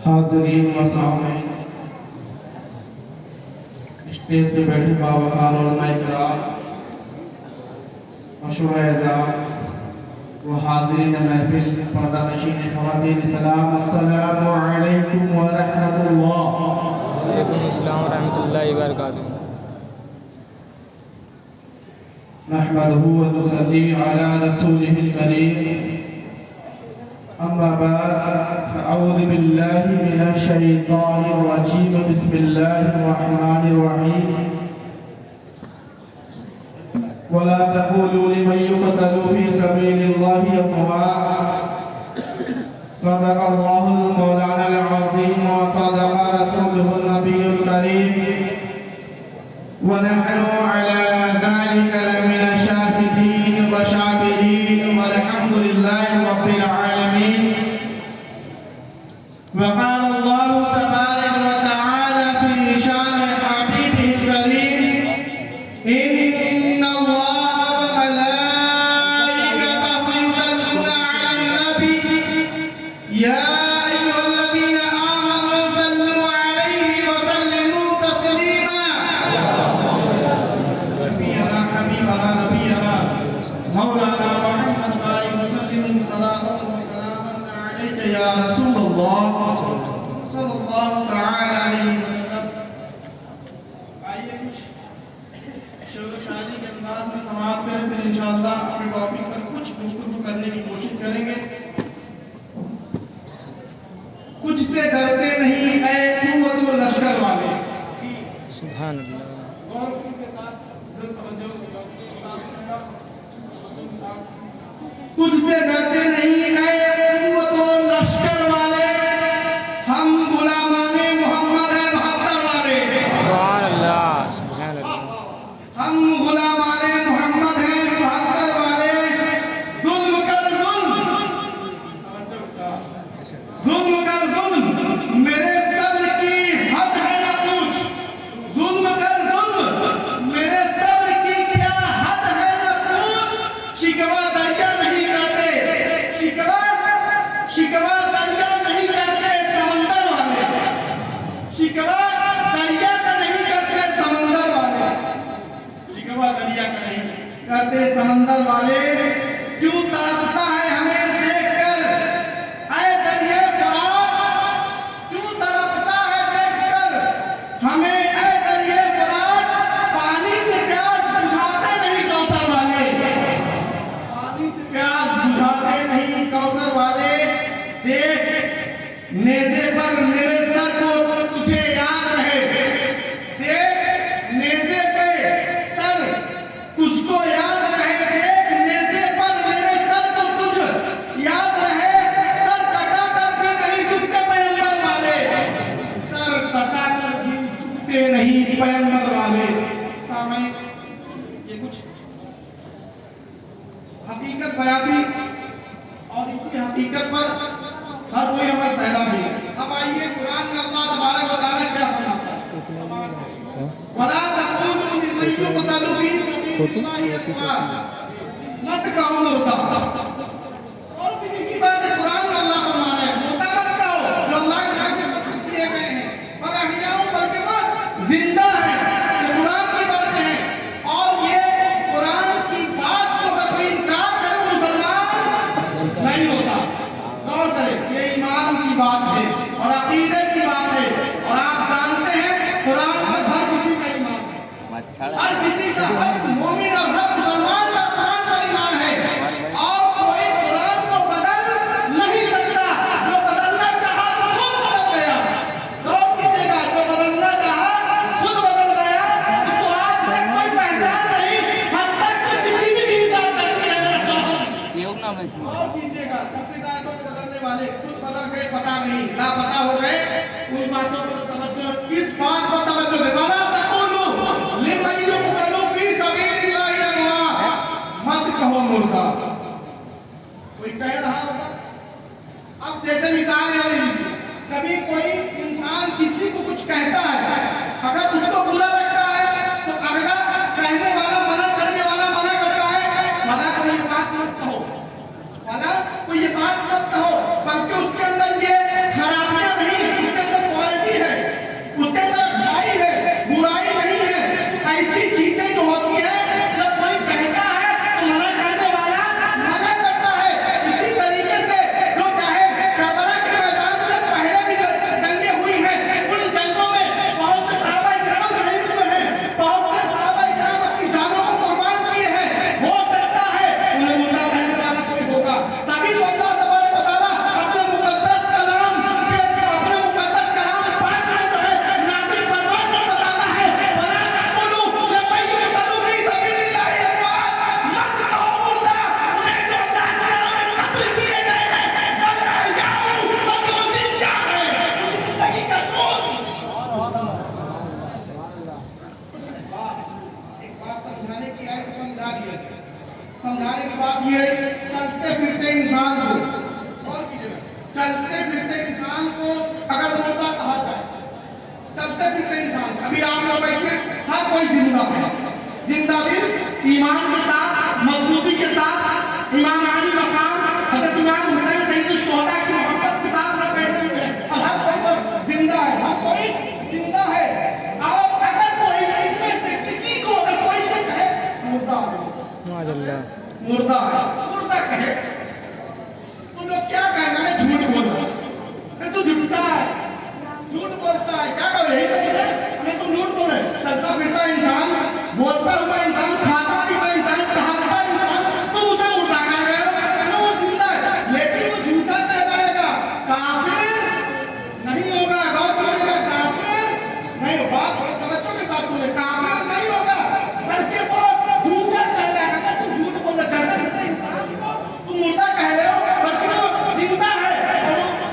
حاضرین و سامعین، اسٹیج پہ بیٹھے باوقار علماء کرام، مشورہ اعزام و حاضرین محفل، پردہ نشین خواتین، سلام، السلام علیکم ورحمۃ اللہ۔ وعلیکم السلام ورحمۃ اللہ وبرکاتہ۔ نحمده ونصلي على رسوله الكريم، أما بعد فأعوذ بالله من الشيطان الرجيم، بسم الله الرحمن الرحيم، ولا تقولوا لمن يقتل في سبيل الله أموات، صدق الله المولانا العظيم وصدق رسوله النبي الكريم، ونحن على ذلك لمن الشاهدين والشاكرين، والحمد لله رب العالمين۔ وقال الله تبارك وتعالى في شان حبيبه الكريم، إن الله وملائكته يصلون على النبي، يا أيها الذين آمنوا صلوا عليه وسلموا تسليما۔ شفيعنا حبيبنا نبينا مولانا محمد بارك وسلم صلاة وسلاما عليك يا رسول الله صلی اللہ تعالی علیہ وسلم۔ آئیے کچھ شعر و شاعری کے انداز میں سماعت کریں، پھر انشاءاللہ اپنے ٹاپک پر کچھ گفتگو کرنے کی کوشش کریں گے۔ کچھ سے ڈرتے نہیں اے قوت و لشکر والے۔ سبحان اللہ۔ غور کے ساتھ توجہ، کچھ سے ڈرتے نہیں اے قوت و لشکر والے، ہم غلامان محمد ہیں بہتر والے۔ سبحان اللہ، سبحان اللہ۔ ہم غلامان محمد ہیں بہتر والے، ظلم کر ظلم، ظلم کر ظلم، میرے صبر کی حد ہے نہ پوچھ، ظلم کر ظلم، میرے صبر کی کیا حد ہے نہ پوچھ، شکوہ دریا نہیں کرتے، شکوہ دریا نہیں کرتے سمندر والے، شکوہ دریا کا نہیں کرتے سمندر والے، شکوہ دریا کا نہیں کرتے سمندر والے، کیوں تڑپتا ہے ہمیں دیکھ کر اے دریا فرات، کیوں تڑپتا ہے دیکھ کر ہمیں اے دریا فرات، پانی سے پیاس بجھاتے نہیں کوثر والے، پانی سے پیاس بجھاتے نہیں کوثر والے، دیکھ نیزے پر میرے سر کو تجھے یاد رہے، دیکھ نیزے پہ سر تجھ کو یاد رہے، دیکھ نیزے پر میرے سر کو تجھ یاد رہے، سر کٹا کر بھی نہیں جھکتے پیغمبر والے، سر کٹا کر بھی جھکتے نہیں پیغمبر والے۔ سامعین، یہ کچھ حقیقت بیان تھی، اور اسی حقیقت پر ہر کوئی عمل پیدا بھی ہے۔ اب آئیے قرآن میں اللہ تبارک و تعالیٰ کیا فرماتا ہے؟ وَلَا تَقُولُوا لِمَن يُقْتَلُ فِي سَبِيلِ اللَّهِ أَمْوَاتٌ، مت کہو مردہ، اور بھی کی بات ہے، قرآن میں اللہ فرما رہا ہے مردہ مت کہو جو اللہ کے ہاں میں قتل کیے گئے ہیں، بل احیاء، بلکہ وہ زندہ ہیں، یہ قرآن کی باتیں ہیں، اور یہ قرآن کی بات کو اگر انکار کرے مسلمان نہیں ہوتا۔ غور کریں، یہ ایمان کی بات ہے اور عقیدے کی بات ہے، اور آپ جانتے ہیں قرآن پر ہر کسی کا ایمان ہے، ہر کسی کا، ہر مومن اور ہر مسلمان کا قرآن پر ایمان ہے، اور کوئی قرآن کو بدل نہیں سکتا، جو بدلنا چاہا تو خود بدل گیا۔ غور کیجیے گا، جو بدلنا چاہا خود بدل گیا، اس کو آج تک کوئی پہچان نہیں، حتیٰ کہ کچھ بھی انکار کرتی ہے میرا شوہر۔ غور کیجیے گا، 26 آیتوں کو بدلنے والے خود بدل گئے، پتہ نہیں، لاپتہ ہو گئے، ان باتوں پر توجہ، اس بات پر توجہ دے۔ وَلَا تَقُولُوا لِمَن يُقْتَلُ فِي سَبِيلِ اللَّهِ أَمْوَاتٌ، مت کہو مردہ۔ کوئی کہہ رہا ہوگا، اب جیسے مثال لے لیجیے، کبھی کوئی انسان کسی کو کچھ کہتا ہے، اگر اس کو برا لگتا ہے تو اگلا کہنے والا، منع کرنے والا منع کرتا ہے، منع کو یہ بات مت کہو، منع کو یہ بات مت کہو، بلکہ اس کے اندر یہ خرابیاں نہیں، पर बैठे, हर कोई जिंदा है। जिंदा दिल ईमान के साथ, मजबूती के साथ, इमाम अली मकाम हजरत इमाम हुसैन सैयद शोहदा की मोहब्बत के साथ लोग बैठे हुए हैं और हर कोई जिंदा है, हर कोई जिंदा है। और अगर कोई इनमें से किसी को अगर कोई ये कहे मुर्दा है, माशाल्लाह मुर्दा है, मुर्दा कहे तो लोग क्या कहेंगे? मैं झूठ बोल रहा हूँ, मैं तो झूठा है, झूठ बोलता है, क्या करो यही तो बोले हमें तो झूठ बोले। चलता फिरता इंसान, बोलता हुआ इंसान, खाता पीता इंसान, टहलता इंसान, तो उसे मुर्दा कह रहे हो, वो जिंदा है लेकिन वो झूठा कहलाएगा, काफिर नहीं होगा। गौर करिएगा, काफिर नहीं होगा, थोड़ा तवज्जो के साथ सुने, काफिर नहीं होगा बल्कि वो झूठा कहलाएगा। अगर तुम झूठ बोल रहे, चलता फिरता इंसान को तुम मुर्दा कह रहे हो, बल्कि वो जिंदा है,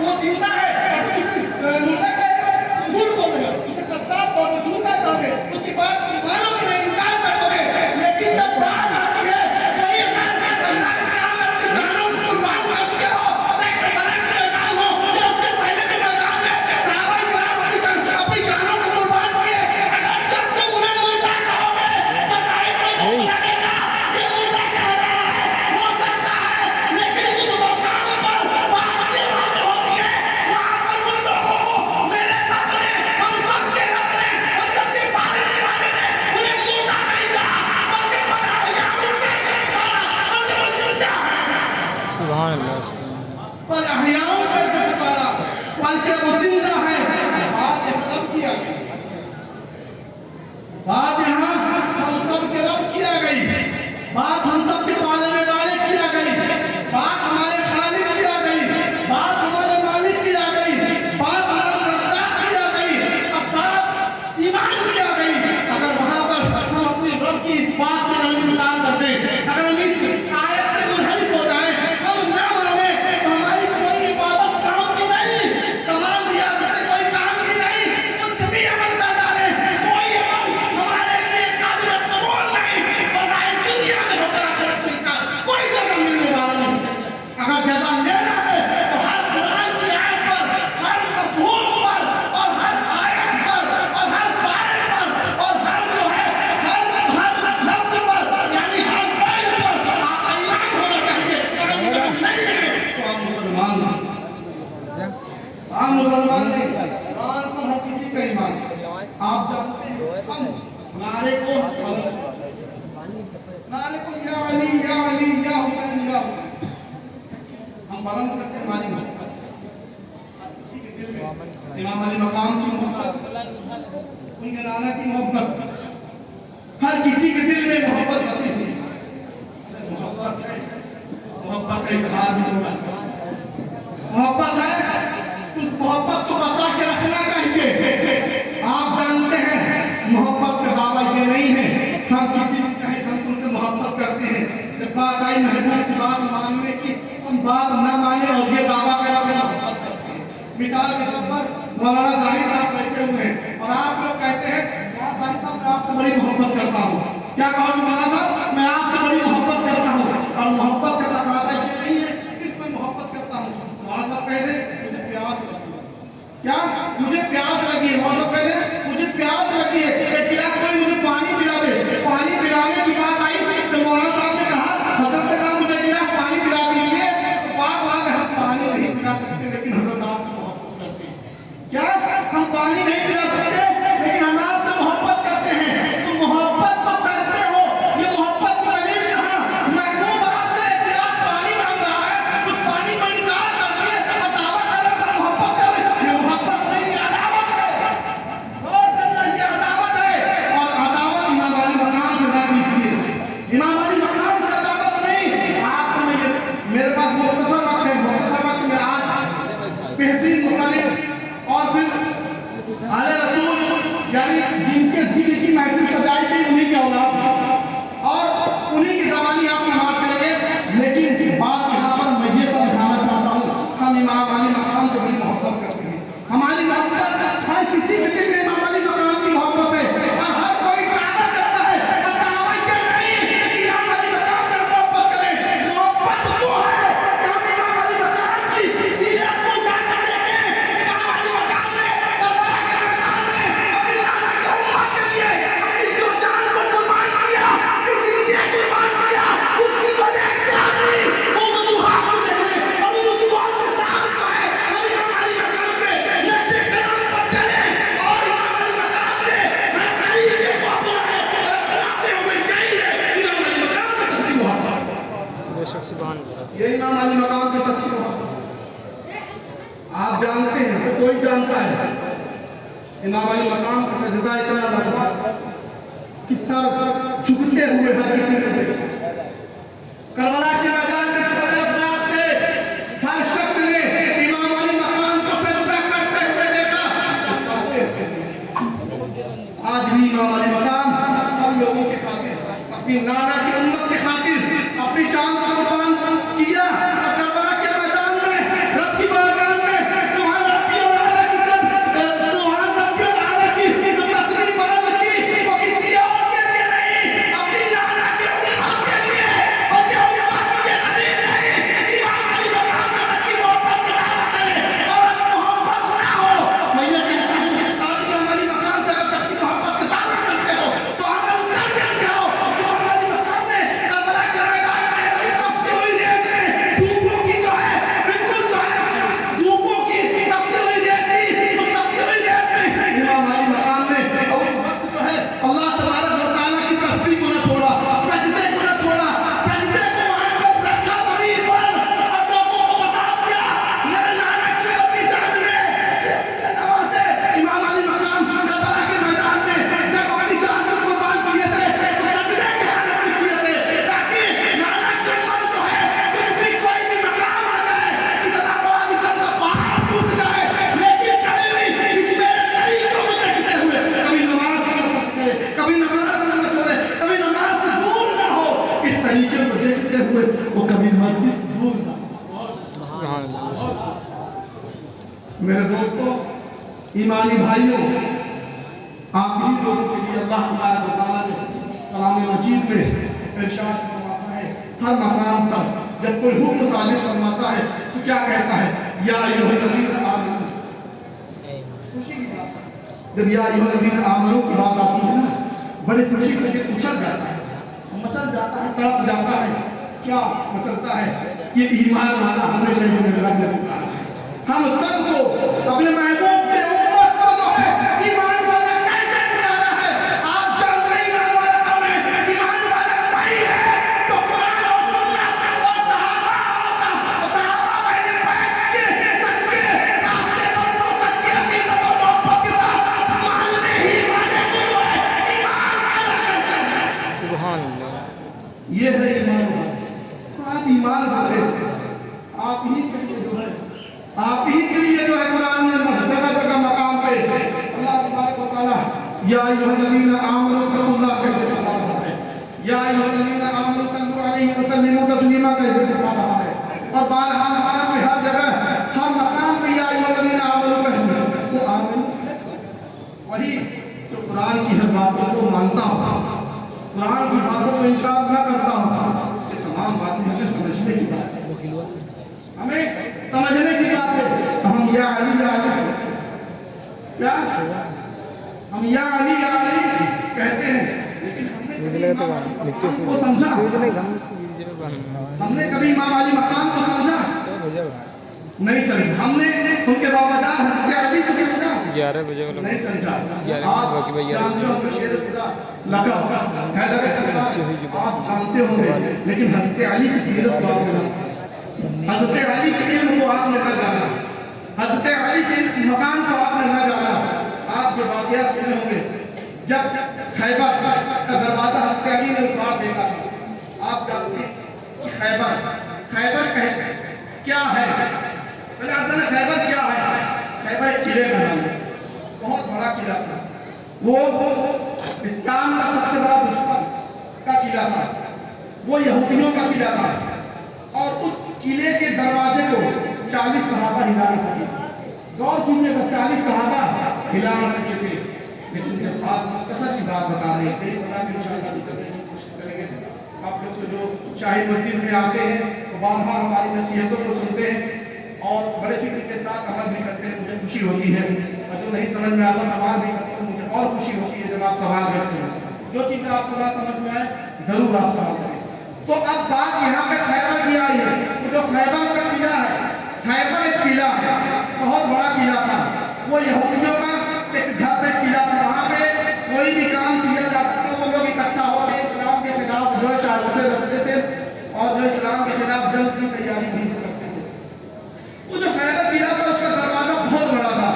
वो जिंदा है, मुर्दा कह रहे हो, झूठ बोल रहे हो, उसे कद्दाब बोल रहे हो, झूठा कहोगे, उसकी बात तुम मानोगे नहीं, इनकार करोगे। लेकिन जब बात आती है वही अल्लाह के नाम अपनी जानों को कुर्बान करते हो, चाहे बलद के मैदान हो या उसके पहले के मैदान में सहाबाए किराम अपनी जानों को कुर्बान किए। अगर जब तुम उन्हें मुर्दा कहोगे तो जाहिर है वो लगेगा ये मुर्दा कह रहा है, हो सकता है, लेकिन उस मकाम पर बात की बात होती है, वहाँ पर उन लोगों को मेरे रब ने, हम सबके रब ने, हम सबके पालने वाले ने उन्हें मुर्दा नहीं कहा, बल्कि बनाया उनके लिए पुकारा, बल्कि वो जिंदा है। सुभान अल्लाह पर अहयाओं पर जब पुकारा, बल्कि वो जिंदा है। बात यहाँ रब किया गई, बात यहाँ हम सब के रब किया गई, बात हम सब के पालने वाले किया गई, बात हमारे खालिक किया गई, बात हमारे मालिक किया गई, बात हमारे रज़्ज़ाक़ किया गई, अब बात ईमान किया गई। अगर वहाँ पर हम अपने रब की इस बात से इनकार कर दें, अगर हम इस आयत से मुनहरिफ हो जाएं, हम ना माने तो हमारी कोई इबादत काम की नहीं, तमाम रियासतें कोई काम की नहीं, कुछ भी अमल कर डालें, कोई अमल हमारे लिए काबिल कबूल नहीं, बजाय दुनिया में होकर आखिरत में इसका कोई जगह मिलने वाला नहीं। अगर जगह लेना है तो हर कुरान की आयत पर, हर मफ़हूम पर और हर आयत पर और हर बारे पर और हर जो है हर लफ्ज़ पर, यानी हर बैल पर आपका ईमान होना चाहिए। अगर ये जगह नहीं है तो आप मुसलमान नहीं, आप मुसलमान नहीं। कुरान पर हर किसी का ईमान। आप जानते हैं हम नारे को या अली या अली या हुसैन या हुसैन हम बुलंद करते हैं हमारी मोहब्बत। किसी के दिल में इमाम अली मकाम की मोहब्बत, उनके नाना की मोहब्बत, हर किसी के दिल में मोहब्बत बसी हुई है। मोहब्बत है, मोहब्बत का इजहार भी होना चाहिए। मोहब्बत है तो उस मोहब्बत को बचा के रखना चाहिए। आप जानते हैं मोहब्बत का दावा ये नहीं है हम किसी से कहें हम तुमसे मोहब्बत करते हैं, जब बात आई महबूब की बात मानने की, हम बात न माने और ये दावा करें कि मोहब्बत करते हैं। मिसाल के तौर पर मौलाना जाहिद साहब बैठे हुए हैं और आप लोग कहते हैं मौलाना जाहिद साहब मैं आपसे बड़ी मोहब्बत करता हूँ। क्या कहोगे मौलाना साहब? मैं आपसे बड़ी मोहब्बत करता हूँ और मोहब्बत का तकाज़ा ये नहीं है सिर्फ मैं मोहब्बत करता हूँ। मौलाना साहब कह दे मुझे प्यास लगी है, क्या मुझे प्यास लगी है, मौलाना साहब कह दे मुझे प्यास लगी है, एक गिलास में मुझे पानी पिला दे। पानी पिलाने की बात आई तो मौलाना साहब ने कहा हजरत ने कहा मुझे गिलास पानी पिला दीजिए, तो बात वहाँ पे हम पानी नहीं पिला सकते लेकिन हजरत आपसे मोहब्बत करते हैं। क्या हम पानी नहीं पिला सकते लेकिन हम आपसे मोहब्बत करते हैं? तुम मोहब्बत तो करते हो, ये मोहब्बत की दलील कहाँ? महबूब आपसे एक गिलास पानी मांग रहा है, उस पानी को इनकार कर दिए और दावा कर रहे हो मोहब्बत कर रहे हो। ये मोहब्बत नहीं, ये अदावत है। और करना ये अदावत है, और अदावत इमाम अली मकाम से ना कीजिए, इमाम अली मकाम से अदावत नहीं। आपको मैं ये मेरे पास मुख्तसर वक्त है, मुख्तसर वक्त में आज बेहतरीन मुतल्लिम और फिर आले रसूल यानी जिनके जिक्र की महफिल सजाई थी उन्हीं की औलाद और उन्हीं की ज़बानी आप समाज करेंगे। लेकिन बात यहाँ पर मैं ये समझाना चाहता हूँ हम इमाम अली मकाम से बड़ी मोहब्बत करते हैं। हमारी मोहब्बत हर किसी के दिल में इमाम अली मकाम की मोहब्बत है और हर कोई दावा करता है और दावा ये नहीं कि इमाम अली मकाम से मोहब्बत करें। मोहब्बत वो है कि हम इमाम अली मकाम की सीरत को जाकर देखें। इमाम अली मकाम ने करबला के मैदान में अपनी नाना की उम्मत के लिए कोई जानता है इमाम अली मकाम का सजदा इतना लंबा कि सर झुकते हुए हर किसी को देखा। करबला के मैदान में छोटे अफराद थे, हर शख्स ने इमाम अली मकाम को सजदा करते हुए देखा। आज भी इमाम अली मकाम हम लोगों के खातिर, अपनी नाना की उम्मत के खातिर अपनी जान को कुर्बान किया और करबला के मैदान में रब की बारगाह में सुभान रब्बियल आला की सुभान रब्बियल आला की तस्बीह बुलंद की। वो किसी और के लिए नहीं, अपनी नाना की उम्मत के लिए, और जो उम्मत मुझे करीब नहीं, इमाम अली मकाम का बच्ची मोहब्बत की दावत है। और मोहब्बत ना हो, मैं ये कहता हूँ आप इमाम अली मकाम से अगर सच्ची मोहब्बत की दावत करते हो तो अमल करके दिखाओ। इमाम अली मकाम ने करबला के मैदान में तपती हुई रेत में धूपों की जो है बिल्कुल जो है धूपों की तपती हुई रेत थी, उस तपती हुई रेत में इमाम अली मकाम ने और उस वक्त जो है अल्लाह तबारक व तआला की तस्बीह को न छोड़ा, सजदे को न छोड़ा, सजदे को वहां पर रखा जमीन पर और लोगों को बता दिया मेरे नाना की बत्ती जान ले। उनके नवासे इमाम अली मकाम करबला के मैदान में जब अपनी जान को कुर्बान किए थे तो सजदे के हालत में किए थे ताकि नाना की उम्मत जो है कुछ भी कोई भी मकाम आ जाए, कितना बड़ा भी कदम पहाड़ टूट जाए, लेकिन कभी भी इस मेरे तरीकों को देखते हुए कभी नमाज को न छोड़े, कभी नमाज को न छोड़े, कभी नमाज से दूर ना हो। इस तरीके को देखते हुए वो कभी मस्जिद से दूर ना हो। सुभान अल्लाह। मेरे दोस्तों, ईमानी भाइयों, आप ही लोगों के लिए अल्लाह तबारक व तआला ने कलाम मजीद में इरशाद फरमाता है, हर मकाम पर जब कोई हुक्म सादिर फरमाता है तो क्या कहता है, या अय्युहल्लज़ीना आमनू। खुशी की बात है जब या अय्युहल्लज़ीना आमनू की बात आती है ना, बड़ी खुशी से दिल उछल जाता है, मचल जाता है, तड़प जाता है। क्या मचलता है? ये ईमान वाला हमेशा ही मेरे रब ने पुकारा है। हम सबको अपने महबूब के उम्मत को जो है ईमान वाला कहकर पुकारा है। आप जानते हैं ईमान वाला कौन है? ईमान वाला वही है जो कुरान और सुन्नत और सहाबा मैंने बैठ के सच्चे रास्ते पर को सच्ची हकीकत और मोहब्बत के साथ मानने ही वाले को जो है ईमान वाला कहते हैं। सुभान अल्लाह। ये है ईमान वाला। तो आप ईमान वाले, आप ही के लिए जो है, आप ही के लिए जो है कुरान में जगह जगह मकाम पे अल्लाह तबारक व तआला या अय्युहल्लज़ीना आमनू तक़ुल्लाह कैसे बता रहा है, या अय्युहल्लज़ीना आमनू सल्लु अलैहि व सल्लिमू तस्लीमा कैसे बता रहा है। और बारहा मकाम पे हर जगह हर मकाम पे या अय्युहल्लज़ीना आमनू कहते तो आमनू वही जो कुरान की हर बातों को मानता हो, कुरान की बातों को इनकार न करता हो। ये तमाम बातें हमें समझने की बात है, हमें समझने की बात है। हम या अली क्या हम या अली कहते हैं, लेकिन नीचे से को समझा, हमने कभी इमाम अली मकाम को समझा नहीं समझा, हमने उनके बाबाजान हज़रत अली को समझा 11 बजे वाला नहीं समझा। 11 आप बाकी भाई जानते हो शेर खुदा लगा हैदर आप जानते होंगे, लेकिन हज़रत अली की सीरत को आप जानते, हज़रत अली के इल्म को आपने न जाना, हज़रत अली के मकान को आपने न जाना। आप जो वाक़या सुने होंगे जब खैबर का दरवाज़ा हज़रत अली ने उठा फेंका था। आप जानते हैं कि खैबर क्या है? पहले आप जाना खैबर क्या है? खैबर एक किले का नाम है, बहुत बड़ा किला था। वो इस्लाम का सबसे बड़ा दुश्मन का किला था, वो यहूदियों का किला था। और उस किले के दरवाजे को 40 सहाबा हिला न सके। गौर कीजिएगा, 40 सहाबा हिला न सके थे। लेकिन जब आप मुख्तसर सी बात बता रहे थे, बता के इंशाअल्लाह भी करने की कोशिश करेंगे। आप लोग तो जो शाही मस्जिद में आते हैं तो बार-बार हमारी नसीहतों को सुनते हैं और बड़े फिक्र के साथ अमल भी करते हैं, मुझे खुशी होती है। और जो नहीं समझ में आता सवाल भी करते हैं, मुझे और खुशी होती है जब आप सवाल करते हैं। जो चीज़ें आपको ना समझ में आए ज़रूर आप सवाल करें। तो अब बात यहाँ पे खैबर की आई है। तो जो खैबर का किला है, खैबर एक किला है, बहुत बड़ा किला था। वो यहूदियों का एक घर पे किला था, वहाँ पे कोई भी काम किया जाता था वो लोग इकट्ठा होकर इस्लाम के खिलाफ जो साजिशें रखते थे और जो इस्लाम के खिलाफ जंग की तैयारी भी करते थे। वो जो खैबर किला था उसका दरवाजा बहुत बड़ा था।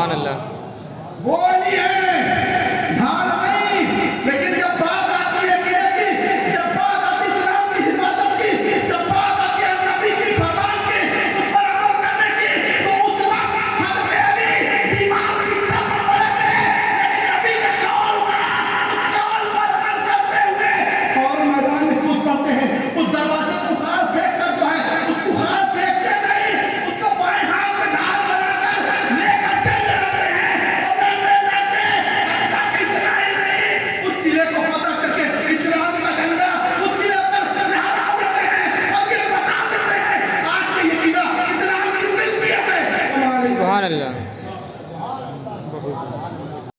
सुभान अल्लाह